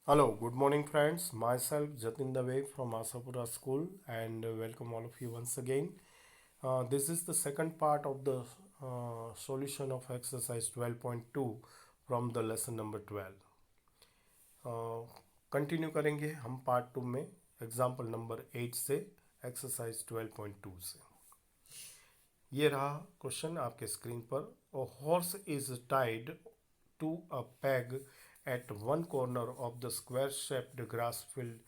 Hello, good morning, friends. Myself Jatin Dave from Asapura School, and welcome all of you once again. This is the second part of the solution of exercise 12.2 from the lesson number 12. Continue करेंगे हम part two में example number 8 से exercise 12.2 से। ये रहा question आपके screen पर। A horse is tied to a peg at one corner of the square shaped grass field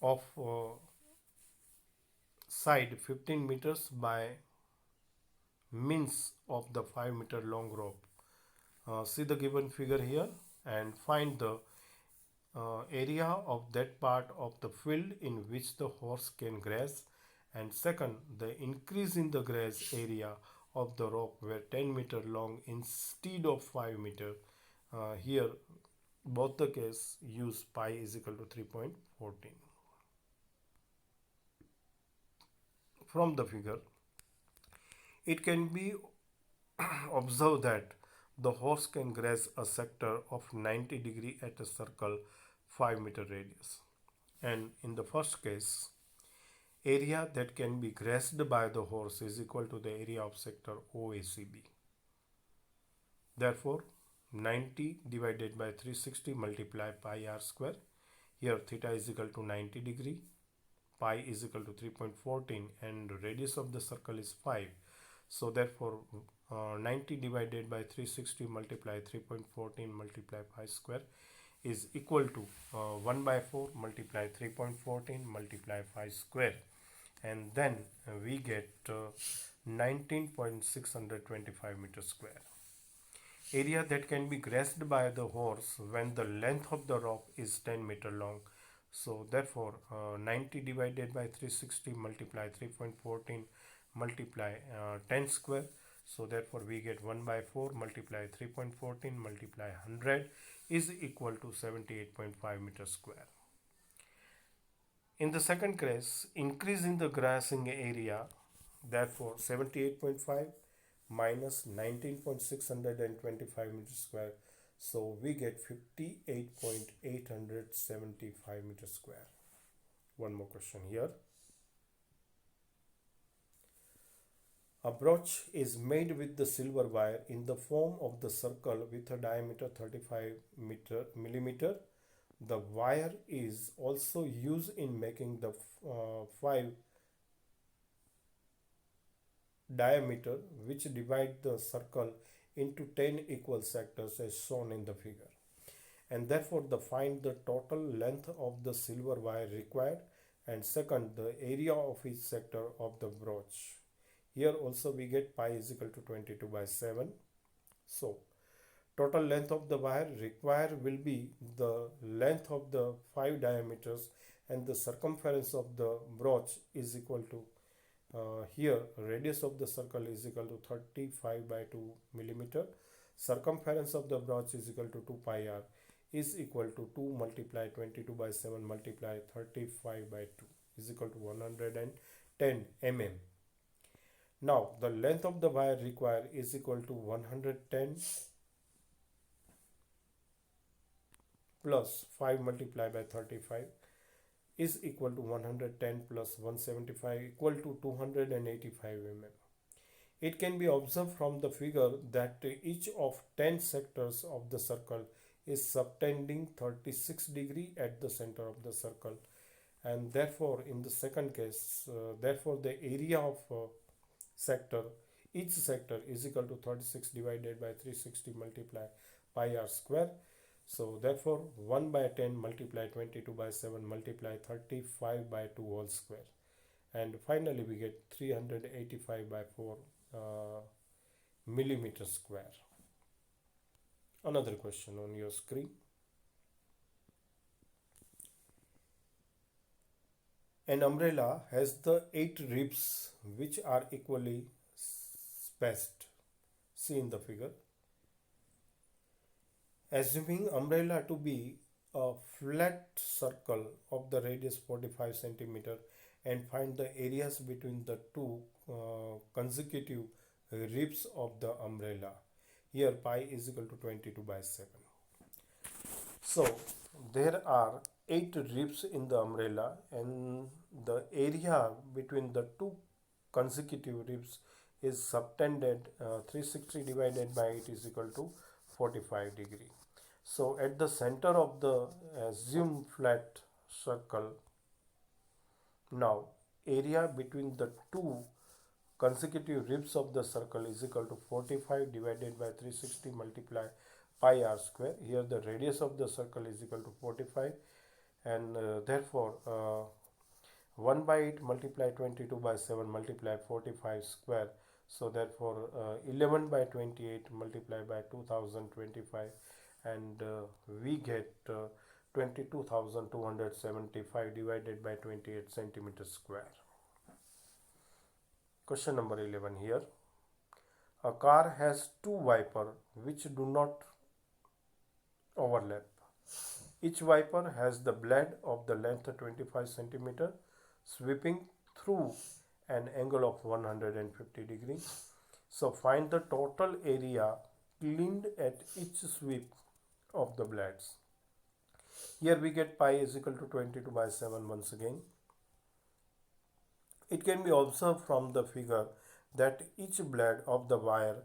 of side 15 meters by means of the 5-meter long rope. See the given figure here and find the area of that part of the field in which the horse can graze, and second, the increase in the graze area of the rope were 10-meter long instead of 5-meter. Here both the case use pi is equal to 3.14. From the figure, it can be observed that the horse can graze a sector of 90 degree at a circle 5-meter radius. And in the first case, area that can be grazed by the horse is equal to the area of sector OACB. Therefore, 90 divided by 360 multiply pi r square. Here theta is equal to 90 degree, pi is equal to 3.14, and radius of the circle is 5. So therefore 90 divided by 360 multiply 3.14 multiply pi square is equal to 1 by 4 multiply 3.14 multiply pi square, and then we get 19.625 meters square. Area that can be grasped by the horse when the length of the rope is 10-meter long. So therefore 90 divided by 360 multiply 3.14 multiply 10 square. So therefore we get 1 by 4 multiply 3.14 multiply 100 is equal to 78.5 meters square. In the second case, increase in the grazing area, therefore 78.5 minus 19.625 meters square, so we get 58.875 meters square. One more question here. A brooch is made with the silver wire in the form of the circle with a diameter 35 millimeter. The wire is also used in making the 5 diameter, which divide the circle into 10 equal sectors as shown in the figure, and therefore find the total length of the silver wire required, and second, the area of each sector of the brooch. Here also we get pi is equal to 22 by 7. So total length of the wire required will be the length of the 5 diameters, and the circumference of the brooch is equal to here radius of the circle is equal to 35 by 2 millimeter. Circumference of the brooch is equal to 2 pi r is equal to 2 multiply 22 by 7 multiply 35 by 2 is equal to 110 mm. Now the length of the wire required is equal to 110 plus 5 multiplied by 35 is equal to 110 plus 175 equal to 285 mm. It can be observed from the figure that each of 10 sectors of the circle is subtending 36 degree at the center of the circle, and therefore in the second case, therefore the area of sector, each sector is equal to 36 divided by 360 multiply pi r square. So therefore 1 by 10 multiply 22 by 7 multiply 35 by 2 whole square, and finally we get 385 by 4 millimeter square. Another question on your screen. An umbrella has the 8 ribs which are equally spaced. See in the figure. Assuming umbrella to be a flat circle of the radius 45 centimeter, and find the areas between the two consecutive ribs of the umbrella. Here pi is equal to 22 by 7. So there are 8 ribs in the umbrella, and the area between the two consecutive ribs is subtended. 360 divided by 8 is equal to 45 degree. So at the center of the assumed flat circle, now area between the two consecutive ribs of the circle is equal to 45 divided by 360 multiply pi r square. Here the radius of the circle is equal to 45, and therefore 1 by 8 multiply 22 by 7 multiply 45 square. So therefore 11 by 28 multiply by 2025, and we get 22,275 divided by 28 centimeters square. Question number 11 here. A car has two wipers which do not overlap. Each wiper has the blade of the length of 25 centimeter sweeping through an angle of 150 degrees. So find the total area cleaned at each sweep of the blades. Here we get pi is equal to 22 by 7 once again. It can be observed from the figure that each blade of the wire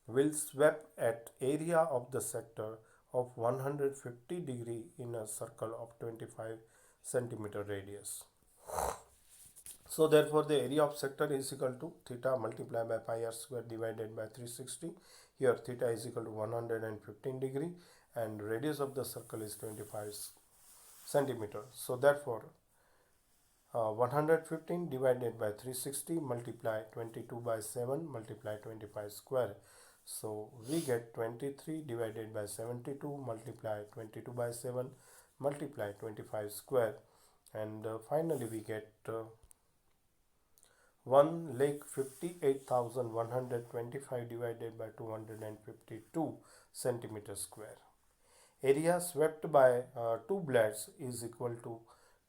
will sweep at area of the sector of 150 degree in a circle of 25 centimeter radius. So therefore the area of sector is equal to theta multiplied by pi r square divided by 360. Here theta is equal to 115 degree and radius of the circle is 25 centimeter. So therefore 115 divided by 360 multiply 22 by 7 multiply 25 square. So we get 23 divided by 72 multiply 22 by 7 multiply 25 square, and finally we get 1,58,125 divided by 252 centimeters square. Area swept by two blades is equal to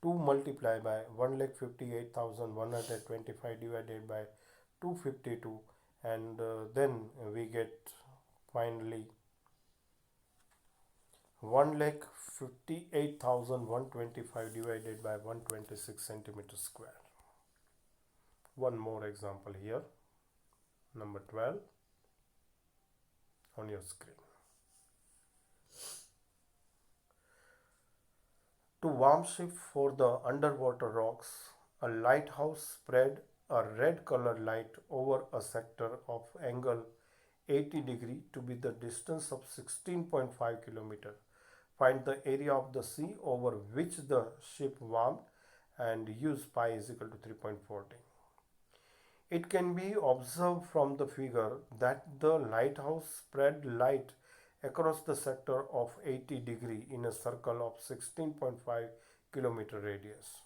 2 multiplied by 1,58,125 divided by 252, and then we get finally 1,58,125 divided by 126 centimeters square. One more example here, number 12 on your screen. To warm ship for the underwater rocks, a lighthouse spread a red color light over a sector of angle 80 degree to be the distance of 16.5 kilometer. Find the area of the sea over which the ship warmed and use pi is equal to 3.14. It can be observed from the figure that the lighthouse spread light across the sector of 80 degree in a circle of 16.5 kilometer radius.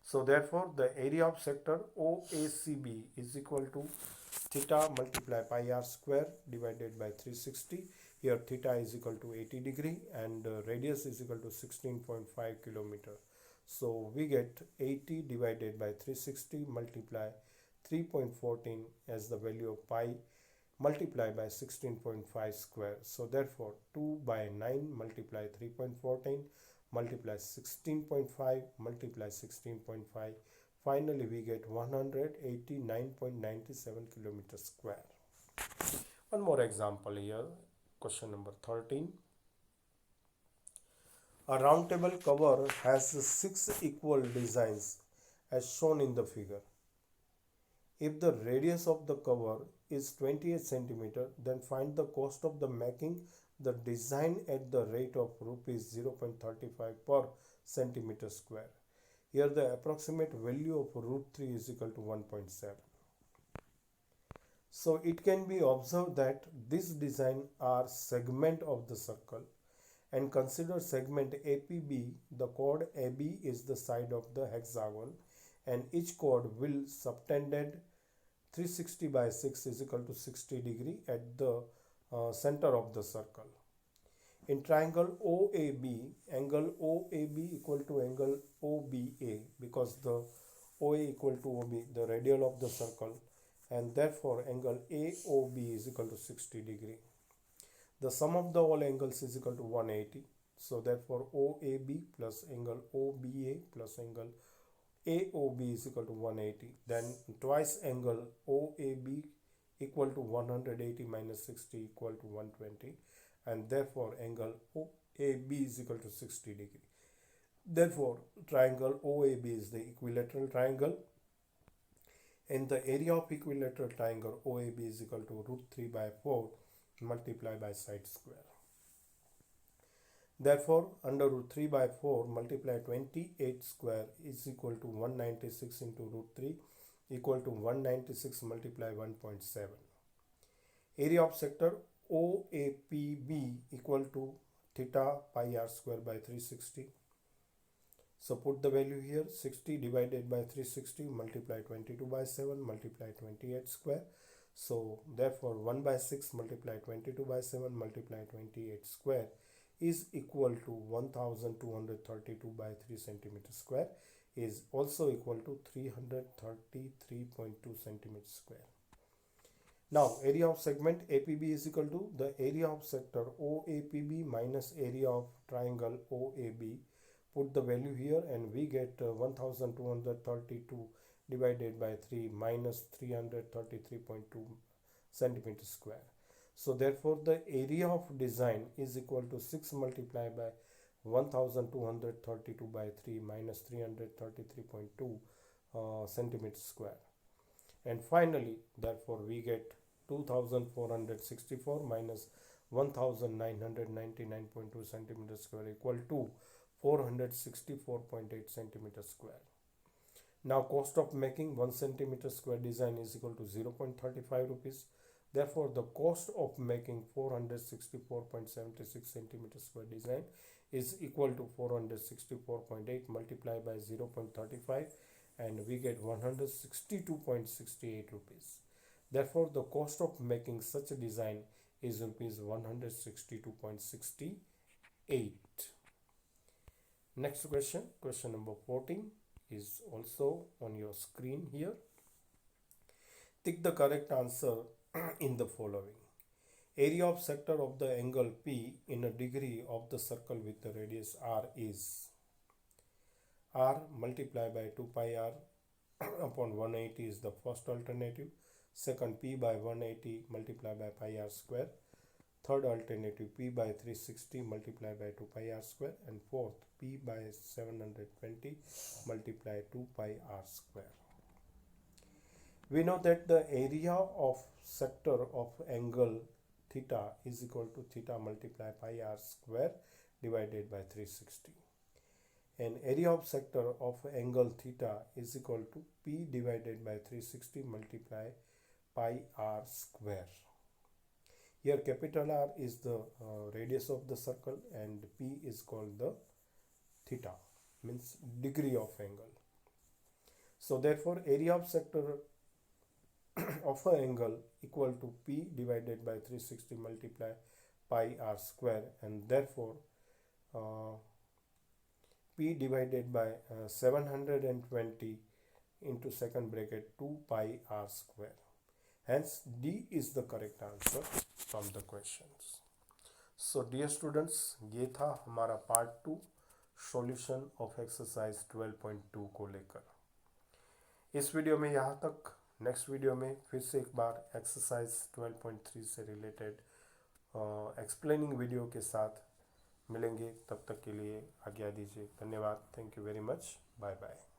So therefore the area of sector OACB is equal to theta multiply pi r square divided by 360. Here theta is equal to 80 degree and radius is equal to 16.5 kilometer. So we get 80 divided by 360 multiply 3.14 as the value of pi multiply by 16.5 square. So therefore 2 by 9 multiply 3.14 multiply 16.5 multiply 16.5. Finally we get 189.97 kilometers square. One more example here, question number 13. A round table cover has 6 equal designs as shown in the figure. If the radius of the cover is 28 centimeter, then find the cost of the making the design at the rate of rupees 0.35 per centimeter square. Here the approximate value of root 3 is equal to 1.7. So it can be observed that this design are segment of the circle, and consider segment APB. The chord AB is the side of the hexagon and each chord will subtended 360 by 6 is equal to 60 degree at the center of the circle. In triangle OAB, angle OAB equal to angle OBA, because the OA equal to OB, the radial of the circle, and therefore angle AOB is equal to 60 degree. The sum of the all angles is equal to 180. So therefore OAB plus angle OBA plus angle AOB is equal to 180. Then twice angle OAB equal to 180 minus 60 equal to 120, and therefore angle OAB is equal to 60 degree. Therefore triangle OAB is the equilateral triangle, and the area of equilateral triangle OAB is equal to root 3 by 4 multiplied by side square. Therefore under root 3 by 4 multiply 28 square is equal to 196 into root 3 equal to 196 multiply 1.7. Area of sector OAPB equal to theta pi r square by 360. So put the value here, 60 divided by 360 multiply 22 by 7 multiply 28 square. So therefore 1 by 6 multiply 22 by 7 multiply 28 square is equal to 1232 by 3 centimeter square is also equal to 333.2 centimeter square. Now area of segment APB is equal to the area of sector OAPB minus area of triangle OAB. Put the value here and we get 1232 divided by 3 minus 333.2 centimeter square. So therefore the area of design is equal to 6 multiplied by 1232 by 3 minus 333.2 centimeter square. And finally therefore we get 2464 minus 1999.2 centimeter square equal to 464.8 centimeter square. Now cost of making 1 centimeter square design is equal to 0.35 rupees. Therefore the cost of making 464.76 centimeter square design is equal to 464.8 multiplied by 0.35 and we get 162.68 rupees. Therefore the cost of making such a design is rupees 162.68. Next question, question number 14 is also on your screen here. Tick the correct answer in the following. Area of sector of the angle P in a degree of the circle with the radius r is r multiplied by 2 pi r upon 180 is the first alternative. Second, P by 180 multiplied by pi r square. Third alternative, P by 360 multiplied by 2 pi r square. And fourth, P by 720 multiplied 2 pi r square. We know that the area of sector of angle theta is equal to theta multiplied pi r square divided by 360. And area of sector of angle theta is equal to P divided by 360 multiplied pi r square. Here capital R is the radius of the circle and P is called the theta, means degree of angle. So therefore area of sector of an angle equal to P divided by 360 multiply pi r square, and therefore P divided by 720 into second bracket 2 pi r square. Hence D is the correct answer from the questions. So dear students, ये था हमारा part 2 solution of exercise 12.2 को लेकर। इस video में यहाँ तक। Next video में फिर से एक बार एक्सरसाइज 12.3 से रिलेटेड एक्सप्लेनिंग वीडियो के साथ मिलेंगे। तब तक के लिए आज्ञा दीजिए। धन्यवाद। Thank you very much. Bye bye.